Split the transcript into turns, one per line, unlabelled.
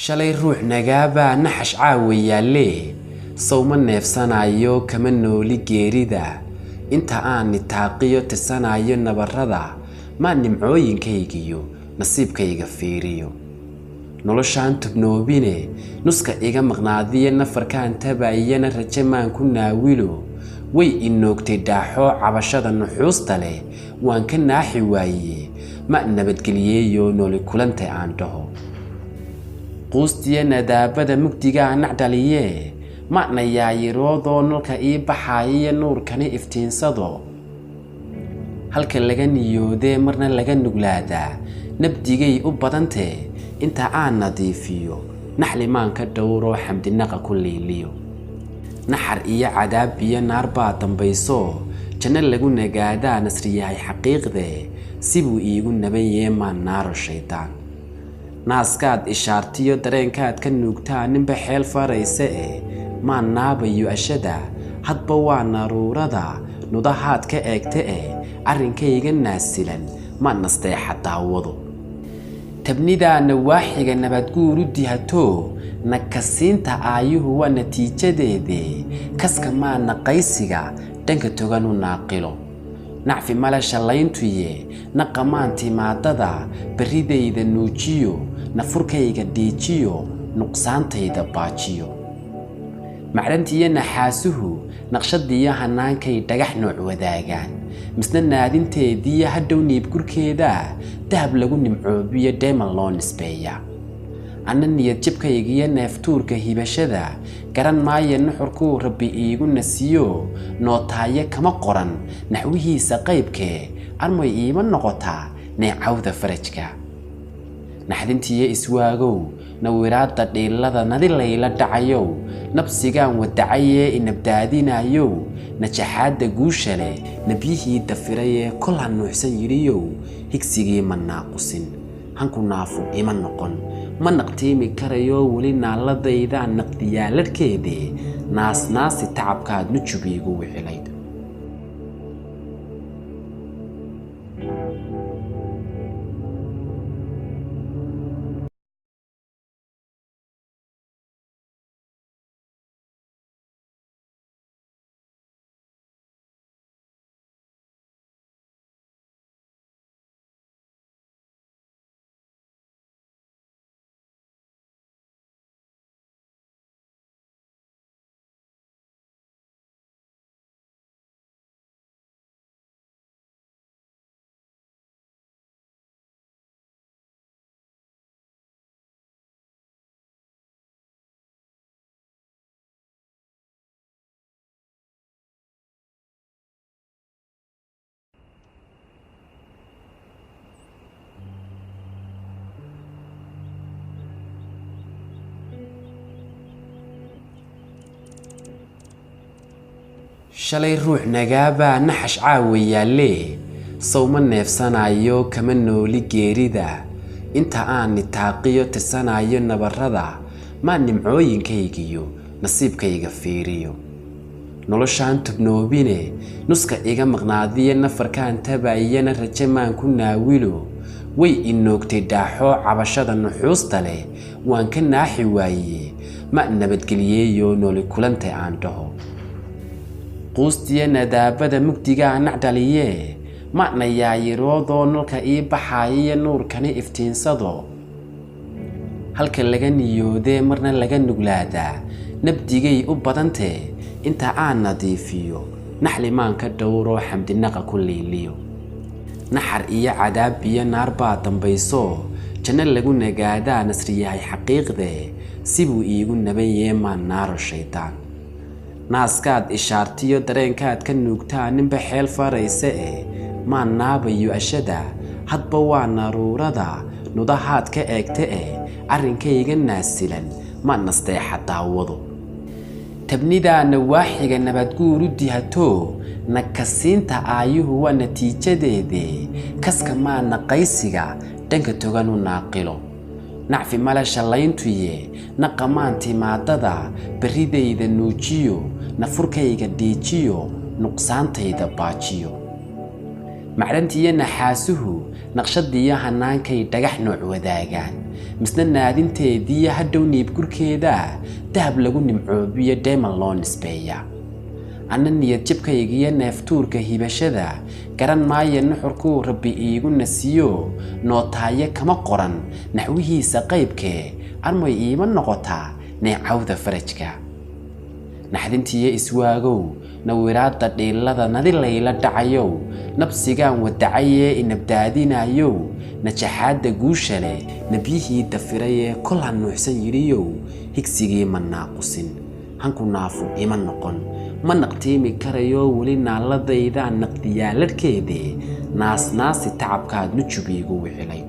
shalay ruux nagaabaa naxash caawiyaale sawma neefsanayo kama nooli geerida inta aan nitaaqiyo tisanayo nabarada ma nimcooyinkaygiyo nasiibkayga fiiriyo noloshaan tubnoobine nuska iga maqnaadiye nafarkaan tabayana rajamaan ku naawilo way inoogtay dhaaxo cabashada nuxuusta leh waan ka naaxi waaye ma nabadgeliyeeyo nooli kulantay aan dhaho quustiya nadaabada mugdigaa nacdhaliye ma nayaayiroodo nolka ii baxayiyo nuurkani iftiinsado halka laga niyoodee marna laga nuglaadaa nabdigay u badantee inta aan nadiifiyo naxlimaan ka dhowro xamdinaqa ku liiliyo naxar iyo cadaab iyo naar baa dambayso janno lagu nagaadaa nasriyahay xaqiiqde sibuu iigu naban yeemaan naaro shaydaan naaskaad ishaartiyo dareenkaad ka nuugtaa ninba xeel farayse maan naabayo ashada hadba waa naruurada nudahaad ka eegta arrinkayga naasilan ma nasteexa daawado tabnidaa nawaaxiga nabadguuru dihato nakasiinta aayuhu waa natiijadeede kaska maa naqaysiga dhanka toganu naaqilo nacfi male shallayntuye naqamaan timaadada barridayda nuujiyo nafurkayga dhiijiyo nuqsaantayda baajiyo macdantiiyo naxaasuhu naqshadiiyo hanaankay dhagax nooc wadaagaan misna naadinteediiyo hadhow niibgurkeeda dahab lagu nimcoobiyo dheeman loo nisbeeya anna niyad jabkaygiyo neeftuurka hibashada garan maayo nuxurkuu rabbi iigu nasiyo nootaayo kama qoran naxwihiisa qaybkee armay iima noqotaa neecawda farajka naxdintiiyo iswaagow nawiraadda dhiilada nadilayla dhacayow nabsigaan wadacayee inabdaadinayow najaxaadda guusha leh nabyihii dafirayee kol ha nuuxsan yidhiyow higsigii ma naaqusin hanku naafu ima noqon ma naqtiimi karayo weli naaladaydaa naqdiyaaladhkeedee naasnaasi tacabkaad nujubiigu wicilayd shalay ruux nagaabaa naxash caawiyaale sawma neefsanayo kama nooli geerida inta aan nitaaqiyo tisanayo nabarada ma nimcooyinkaygiyo nasiibkayga fiiriyo noloshaan tubnoobine nuska iga maqnaadiye nafarkaan tabayana rajamaan ku naawilo way inoogtay dhaaxo cabashada nuxuusta leh waan ka naaxi waaye ma nabadgeliyeeyo nooli kulantay aan dhaho quustiya nadaabada mugdigaa nacdhaliye ma nayaayiroodo nolka ii baxayiyo nuurkani iftiinsado halka laga niyoodee marna laga nuglaadaa nabdigay u badantee inta aan nadiifiyo naxlimaan ka dhowro xamdinaqa ku liiliyo naxar iyo cadaab iyo naar baa dambayso janno lagu nagaadaa nasriyahay xaqiiqde sibuu iigu naban yeemaan naaro shaydaan naaskaad ishaartiyo dareenkaad ka nuugtaa ninba xeel farayse maan naabayo ashada hadba waa naruurada nudahaad ka eegta arrinkayga naasilan ma nasteexa daawado tabnidaa nawaaxiga nabadguuru dihato nakasiinta aayuhu waa natiijadeede kaska maa naqaysiga dhanka toganu naaqilo nacfi male shallayntuye naqamaan timaadada barridayda nuujiyo nafurkayga dhiijiyo nuqsaantayda baajiyo macdantiya naxaasuhu naqshadiya hanaankay dhagax nooc wadaagaan misna naadinteedii hadhow niib gurkeeda dahab lagu nimcoobiyo diamond loo nisbeeya anna niyad jabkaygiyo neeftuurka hibashada garan maayo nuxurkuu rabbi iigu nasiyo nootaaye kama qoran naxwihiisa qaybkee armay iima noqotaa neecawda farajka naxdintiya iswaagow nawiraada dhiilada nadi layla dhacayow nabsigaan wadacayee inabdaadinayow najaxaadda guusha leh nabyihii dafirayee kol ha nuuxsan yidhiyow higsigii ma naaqusin hanku naafu ima noqon ma naqtiimi karayo weli naaladaydaa naqdiyaaladhkeedee naasnaasi tacabkaad nujubiigu wicilayd